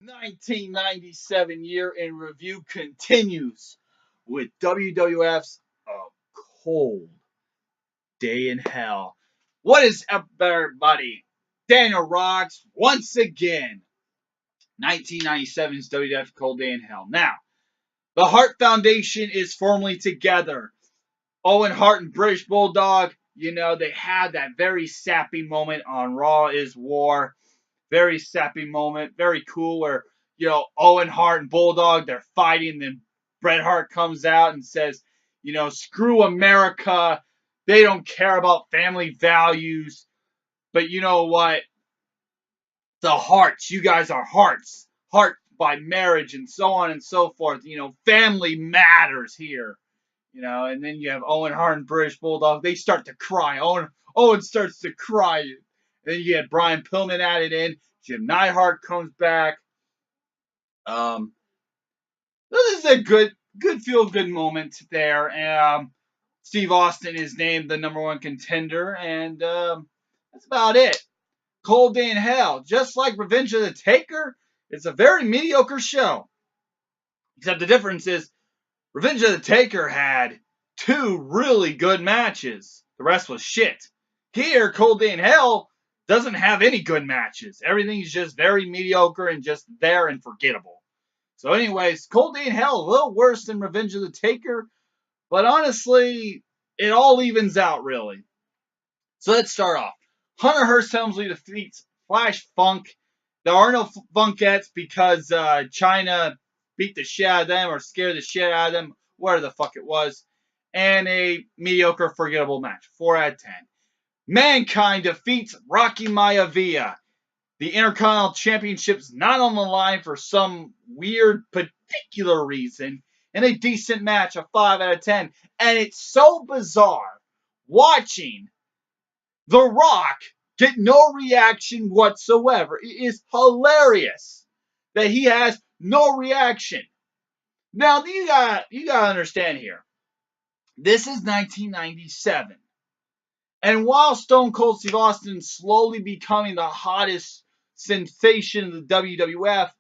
1997 year in review continues with WWF's A Cold Day in Hell. What is up, everybody? Daniel Rocks once again. 1997's WWF Cold Day in Hell. Now, the Hart Foundation is formally together. Owen Hart and British Bulldog, they had that very sappy moment on Raw is War. Very sappy moment, very cool where, Owen Hart and Bulldog, they're fighting, then Bret Hart comes out and says, screw America. They don't care about family values. But you know what? The Harts, you guys are hearts. Heart by marriage and so on and so forth. Family matters here. And then you have Owen Hart and British Bulldog. They start to cry. Owen starts to cry. And then you get Brian Pillman added in. Jim Neidhart comes back. This is a good feel-good moment there. Steve Austin is named the #1 contender, and that's about it. Cold Day in Hell. Just like Revenge of the Taker, it's a very mediocre show. Except the difference is Revenge of the Taker had 2 really good matches. The rest was shit. Here, Cold Day in Hell doesn't have any good matches. Everything's just very mediocre and just there and forgettable. So anyways, Cold Day in Hell, a little worse than Revenge of the Taker. But honestly, it all evens out, really. So let's start off. Hunter Hearst Helmsley defeats Flash Funk. There are no Funkettes because China beat the shit out of them or scared the shit out of them, whatever the fuck it was. And a mediocre, forgettable match. 4 out of 10. Mankind defeats Rocky Maivia. The Intercontinental Championship's not on the line for some weird particular reason. And a decent match, a 5 out of 10. And it's so bizarre watching The Rock get no reaction whatsoever. It is hilarious that he has no reaction. Now, you gotta understand here. This is 1997. And while Stone Cold Steve Austin is slowly becoming the hottest sensation of the WWF,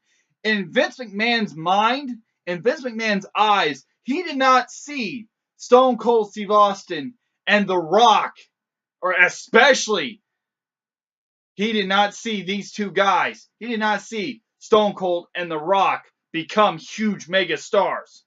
in Vince McMahon's mind, in Vince McMahon's eyes, he did not see Stone Cold Steve Austin and The Rock, or especially, he did not see these two guys. He did not see Stone Cold and The Rock become huge mega stars.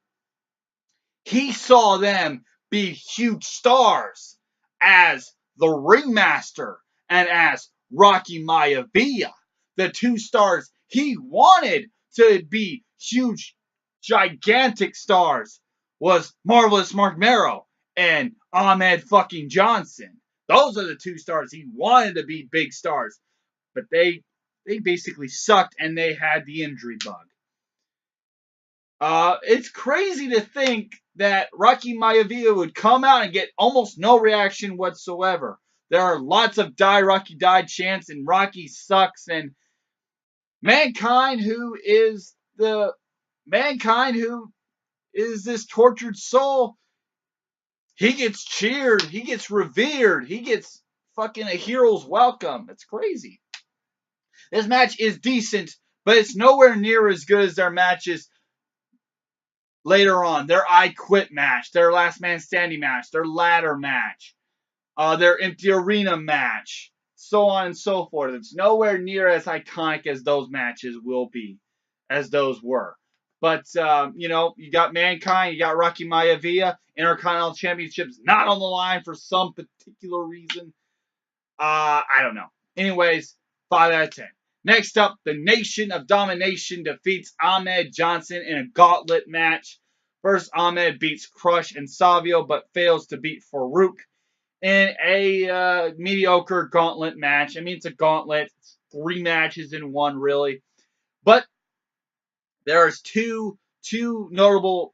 He saw them be huge stars as the Ringmaster and as Rocky Maivia, the 2 stars he wanted to be huge, gigantic stars, was Marvelous Mark Merrow and Ahmed fucking Johnson. Those are the 2 stars he wanted to be big stars, but they basically sucked and they had the injury bug. It's crazy to think that Rocky Maivia would come out and get almost no reaction whatsoever. There are lots of die Rocky die chants and Rocky sucks, and Mankind, who is this tortured soul, he gets cheered, he gets revered, he gets fucking a hero's welcome. It's crazy. This match is decent, but it's nowhere near as good as their matches later on. Their I Quit match, their Last Man Standing match, their ladder match, their Empty Arena match, so on and so forth. It's nowhere near as iconic as those matches will be, as those were. But, you got Mankind, you got Rocky Maivia, Intercontinental Championship's not on the line for some particular reason. I don't know. Anyways, 5 out of 10. Next up, the Nation of Domination defeats Ahmed Johnson in a gauntlet match. First, Ahmed beats Crush and Savio, but fails to beat Farouk in a mediocre gauntlet match. I mean, it's a gauntlet. It's 3 matches in one, really. But there's two notable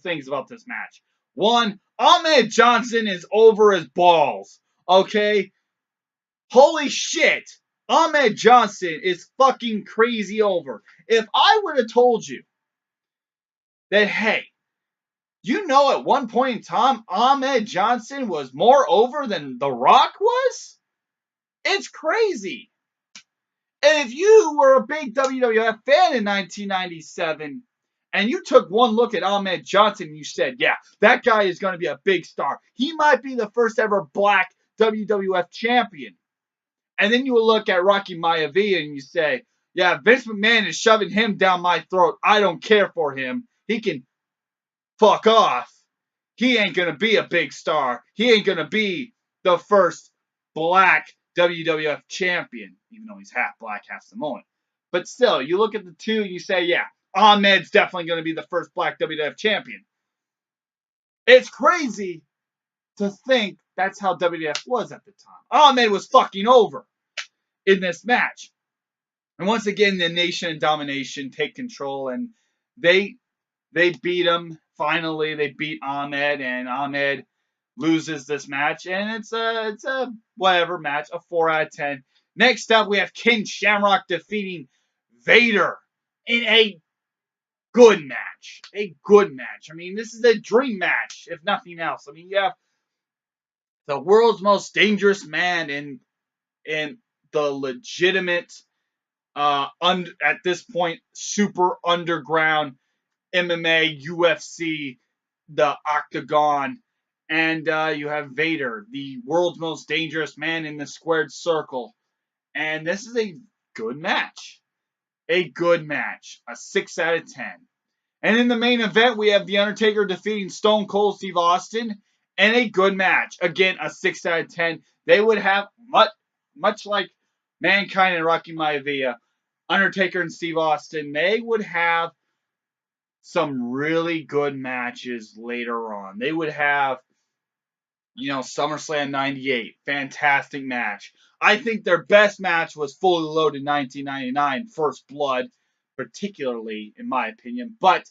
things about this match. One, Ahmed Johnson is over his balls. Okay? Holy shit. Ahmed Johnson is fucking crazy over. If I would have told you that, hey, at one point in time, Ahmed Johnson was more over than The Rock was? It's crazy. And if you were a big WWF fan in 1997 and you took one look at Ahmed Johnson and you said, yeah, that guy is going to be a big star. He might be the first ever black WWF champion. And then you will look at Rocky Maivia and you say, yeah, Vince McMahon is shoving him down my throat. I don't care for him. He can fuck off. He ain't going to be a big star. He ain't going to be the first black WWF champion, even though he's half black, half Samoan. But still, you look at the two and you say, yeah, Ahmed's definitely going to be the first black WWF champion. It's crazy to think that's how WWF was at the time. Ahmed was fucking over in this match. And once again, the Nation and Domination take control, and they beat him. Finally, they beat Ahmed, and Ahmed loses this match, and it's a whatever match, a 4 out of 10. Next up, we have King Shamrock defeating Vader in a good match. A good match. I mean, this is a dream match, if nothing else. I mean, you have the world's most dangerous man in the legitimate, at this point, super underground MMA, UFC, the Octagon, and you have Vader, the world's most dangerous man in the squared circle. And this is a good match. A good match. A 6 out of 10. And in the main event, we have The Undertaker defeating Stone Cold Steve Austin. And a good match. Again, a 6 out of 10. They would have, much like Mankind and Rocky Maivia, Undertaker and Steve Austin, they would have some really good matches later on. They would have, SummerSlam 98. Fantastic match. I think their best match was Fully Loaded 1999, First Blood, particularly, in my opinion. But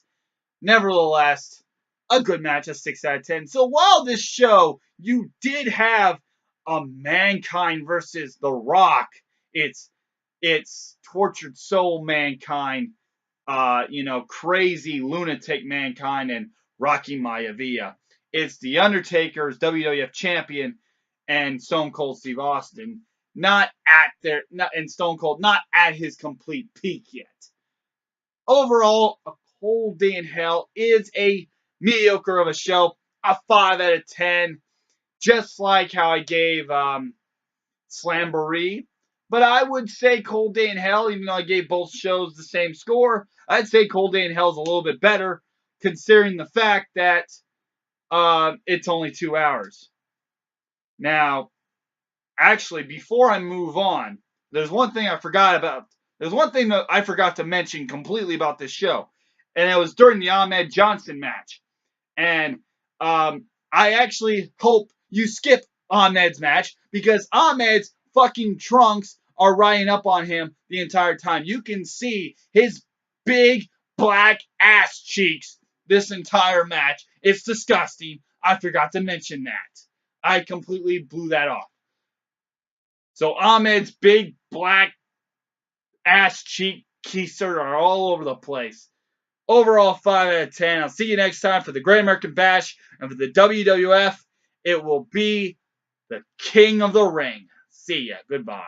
nevertheless, a good match, a 6 out of 10. So while this show, you did have a Mankind versus The Rock, it's tortured soul Mankind, crazy lunatic Mankind, and Rocky Maivia. It's The Undertaker's WWF champion and Stone Cold Steve Austin, and Stone Cold not at his complete peak yet. Overall, A Cold Day in Hell is a mediocre of a show, a 5 out of 10, just like how I gave Slamboree. But I would say Cold Day in Hell, even though I gave both shows the same score, I'd say Cold Day in Hell is a little bit better, considering the fact that it's only 2 hours. Now, actually, before I move on, there's one thing I forgot about. There's one thing that I forgot to mention completely about this show, and it was during the Ahmed Johnson match. And I actually hope you skip Ahmed's match, because Ahmed's fucking trunks are riding up on him the entire time. You can see his big black ass cheeks this entire match. It's disgusting. I forgot to mention that. I completely blew that off. So Ahmed's big black ass cheek keister are all over the place. Overall, 5 out of 10. I'll see you next time for the Great American Bash. And for the WWF, it will be the King of the Ring. See ya. Goodbye.